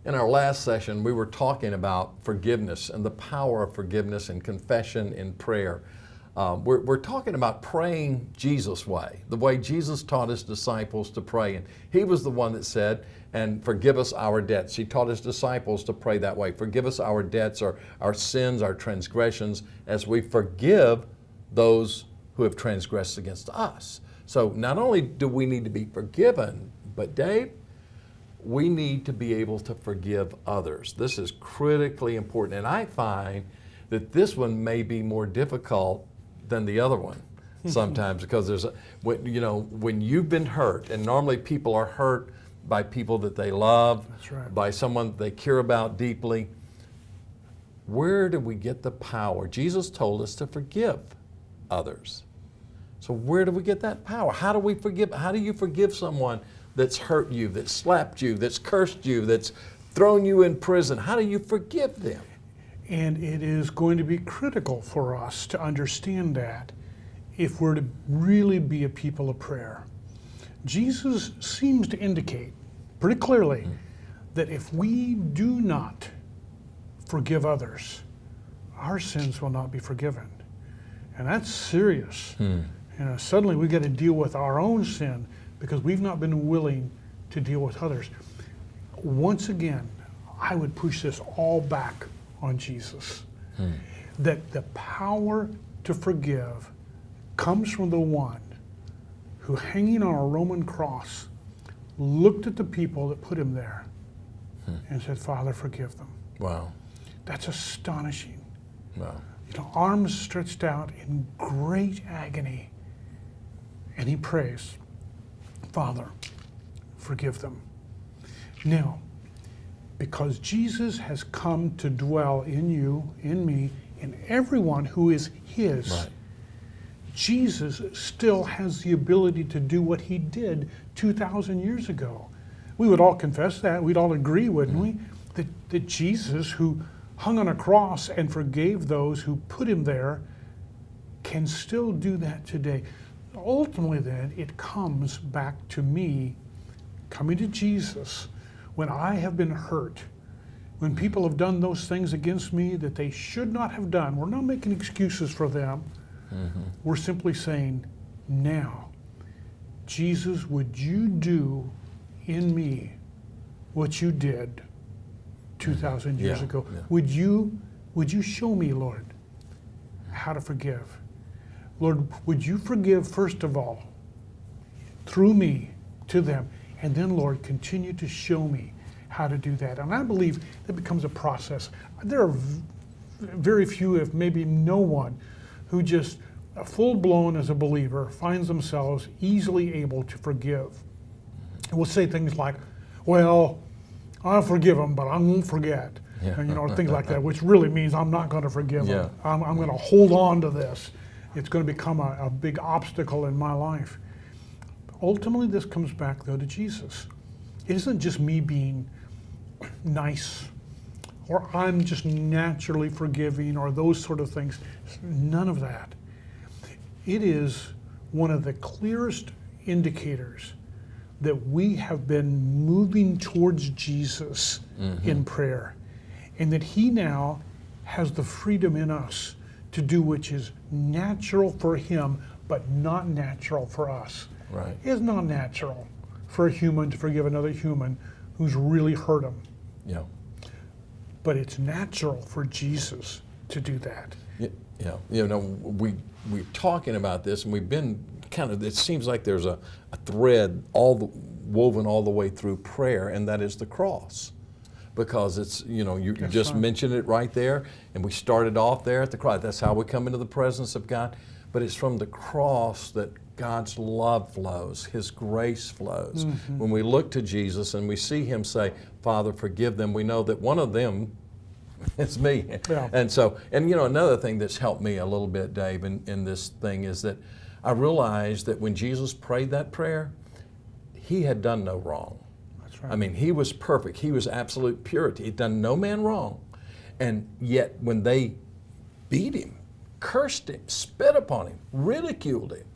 In our last session, we were talking about forgiveness and the power of forgiveness and confession and prayer. We're talking about praying Jesus' way, the way Jesus taught his disciples to pray. And he was the one that said, and forgive us our debts. He taught his disciples to pray that way. Forgive us our debts, our sins, our transgressions, as we forgive those who have transgressed against us. So not only do we need to be forgiven, but Dave, we need to be able to forgive others. This is critically important. And I find that this one may be more difficult than the other one sometimes because when you've been hurt, and normally people are hurt by people that they love, That's right. by someone they care about deeply. Where do we get the power? Jesus told us to forgive others. So where do we get that power? How do we forgive? How do you forgive someone that's hurt you, that's slapped you, that's cursed you, that's thrown you in prison? How do you forgive them? And it is going to be critical for us to understand that if we're to really be a people of prayer. Jesus seems to indicate pretty clearly that if we do not forgive others, our sins will not be forgiven. And that's serious. Suddenly we got to deal with our own sin because we've not been willing to deal with others. Once again, I would push this all back on Jesus. That the power to forgive comes from the one who, hanging on a Roman cross, looked at the people that put him there and said, Father, forgive them. Wow. That's astonishing. Wow. Arms stretched out in great agony. And he prays, Father, forgive them. Now, because Jesus has come to dwell in you, in me, in everyone who is his, Right. Jesus still has the ability to do what he did 2,000 years ago. We would all confess that. We'd all agree, wouldn't we? That Jesus, who hung on a cross and forgave those who put him there, can still do that today. Ultimately, then, it comes back to me coming to Jesus when I have been hurt, when people have done those things against me that they should not have done. We're not making excuses for them. We're simply saying, now, Jesus, would you do in me what you did 2,000 years ago? Yeah. Would you show me, Lord, how to forgive? Lord, would you forgive first of all through me to them, and then, Lord, continue to show me how to do that. And I believe that becomes a process. There are very few, if maybe no one, who just full-blown as a believer finds themselves easily able to forgive. And will say things like, well, I'll forgive them, but I won't forget. Yeah. And things like that, which really means I'm not going to forgive them. Yeah. I'm going to hold on to this. It's going to become a big obstacle in my life. Ultimately, this comes back, though, to Jesus. It isn't just me being nice, or I'm just naturally forgiving, or those sort of things. None of that. It is one of the clearest indicators that we have been moving towards Jesus in prayer, and that he now has the freedom in us to do which is natural for him, but not natural for us. Right. It's not natural for a human to forgive another human who's really hurt him. Yeah. But it's natural for Jesus to do that. Yeah. We're talking about this, and we've been it seems like there's a thread woven all the way through prayer, and that is the cross. Because it's, you just right. mentioned it right there, and we started off there at the cross. That's how we come into the presence of God. But it's from the cross that God's love flows, his grace flows. When we look to Jesus and we see him say, Father, forgive them, we know that one of them is me. Yeah. And so, another thing that's helped me a little bit, Dave, in this thing is that I realized that when Jesus prayed that prayer, he had done no wrong. That's right. I mean, he was perfect. He was absolute purity. He'd done no man wrong. And yet when they beat him, cursed him, spit upon him, ridiculed him,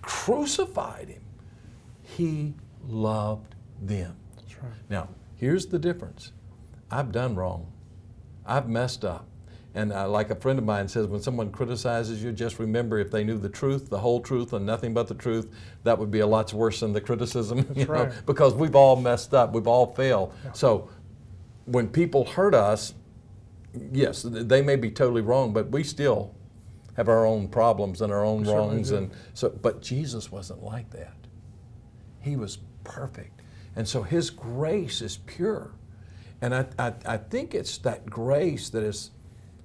crucified him, he loved them. That's right. Now, here's the difference. I've done wrong. I've messed up. And like a friend of mine says, when someone criticizes you, just remember if they knew the truth, the whole truth, and nothing but the truth, that would be a lot worse than the criticism. That's right. Because we've all messed up. We've all failed. Yeah. So when people hurt us, yes, they may be totally wrong, but we still have our own problems and our own wrongs. And so, but Jesus wasn't like that. He was perfect. And so his grace is pure. And I think it's that grace that is,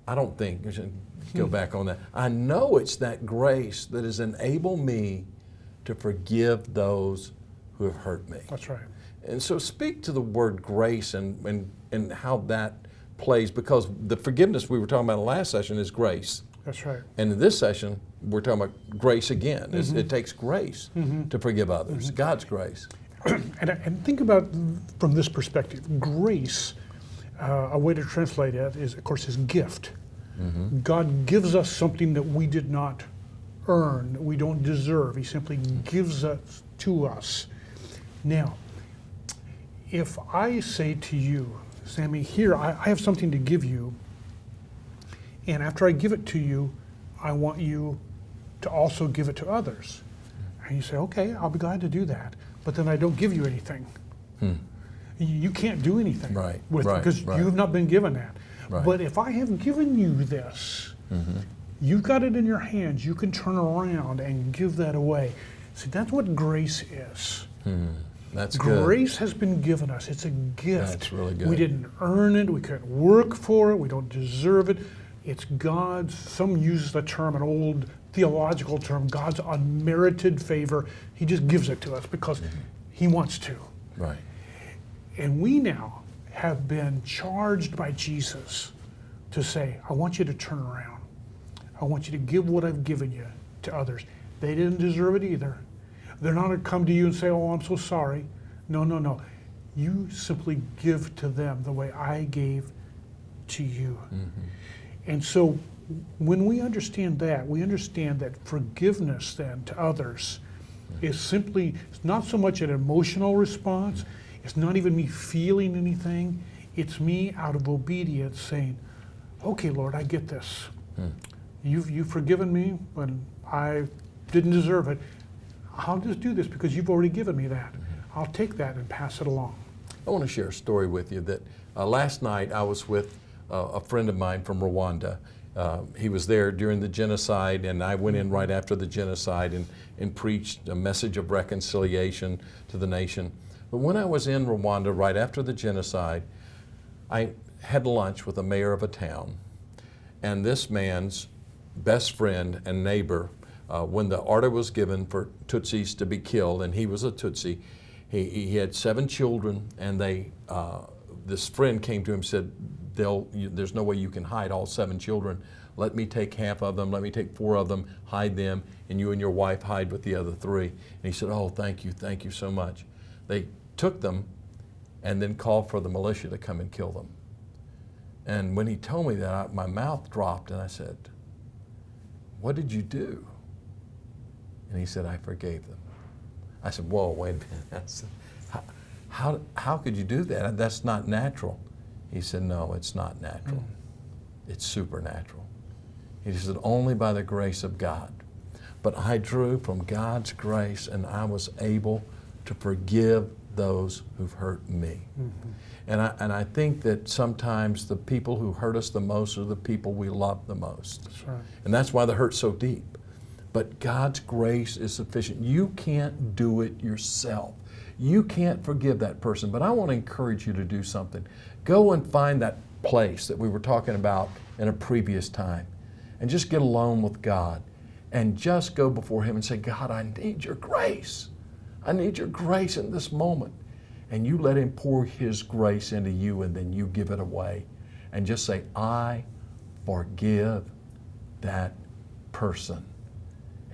I don't think, I should go back on that. I know it's that grace that has enabled me to forgive those who have hurt me. That's right. And so speak to the word grace and how that plays, because the forgiveness we were talking about in the last session is grace. That's right. And in this session, we're talking about grace again. It takes grace to forgive others, God's grace. And think about from this perspective, grace, a way to translate it is, of course, his gift. God gives us something that we did not earn, that we don't deserve. He simply gives it to us. Now, if I say to you, Sammy, here, I have something to give you, and after I give it to you, I want you to also give it to others. And you say, okay, I'll be glad to do that. But then I don't give you anything. You can't do anything with it because you have not been given that. But if I have given you this, you've got it in your hands, you can turn around and give that away. See, that's what grace is. That's good. Grace has been given us. It's a gift. That's really good. We didn't earn it. We couldn't work for it. We don't deserve it. It's God's, some use the term, an old theological term, God's unmerited favor. He just gives it to us because he wants to. Right. And we now have been charged by Jesus to say, I want you to turn around. I want you to give what I've given you to others. They didn't deserve it either. They're not going to come to you and say, oh, I'm so sorry. No, no, no. You simply give to them the way I gave to you. And so when we understand that, we understand that forgiveness then to others is simply, it's not so much an emotional response. It's not even me feeling anything. It's me out of obedience saying, okay, Lord, I get this. You've forgiven me when I didn't deserve it. I'll just do this because you've already given me that. I'll take that and pass it along. I want to share a story with you that last night I was with a friend of mine from Rwanda. He was there during the genocide, and I went in right after the genocide and preached a message of reconciliation to the nation. But when I was in Rwanda right after the genocide, I had lunch with the mayor of a town, and this man's best friend and neighbor, when the order was given for Tutsis to be killed, and he was a Tutsi, he had 7 children, and this friend came to him and said, there's no way you can hide all 7 children. Let me take half of them, let me take 4 of them, hide them, and you and your wife hide with the other 3. And he said, oh, thank you so much. They took them and then called for the militia to come and kill them. And when he told me that, my mouth dropped, and I said, what did you do? And he said, I forgave them. I said, whoa, wait a minute. I said, how could you do that? That's not natural. He said, no, it's not natural. It's supernatural. He said, only by the grace of God. But I drew from God's grace, and I was able to forgive those who've hurt me. And I think that sometimes the people who hurt us the most are the people we love the most. That's right. And that's why the hurt's so deep. But God's grace is sufficient. You can't do it yourself. You can't forgive that person. But I want to encourage you to do something. Go and find that place that we were talking about in a previous time, and just get alone with God and just go before Him and say, God, I need your grace. I need your grace in this moment. And you let Him pour His grace into you, and then you give it away. And just say, I forgive that person.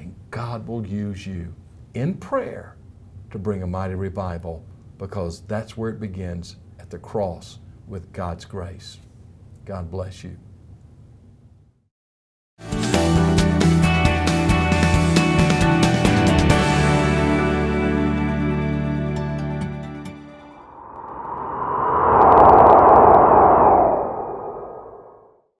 And God will use you in prayer to bring a mighty revival, because that's where it begins, at the cross with God's grace. God bless you.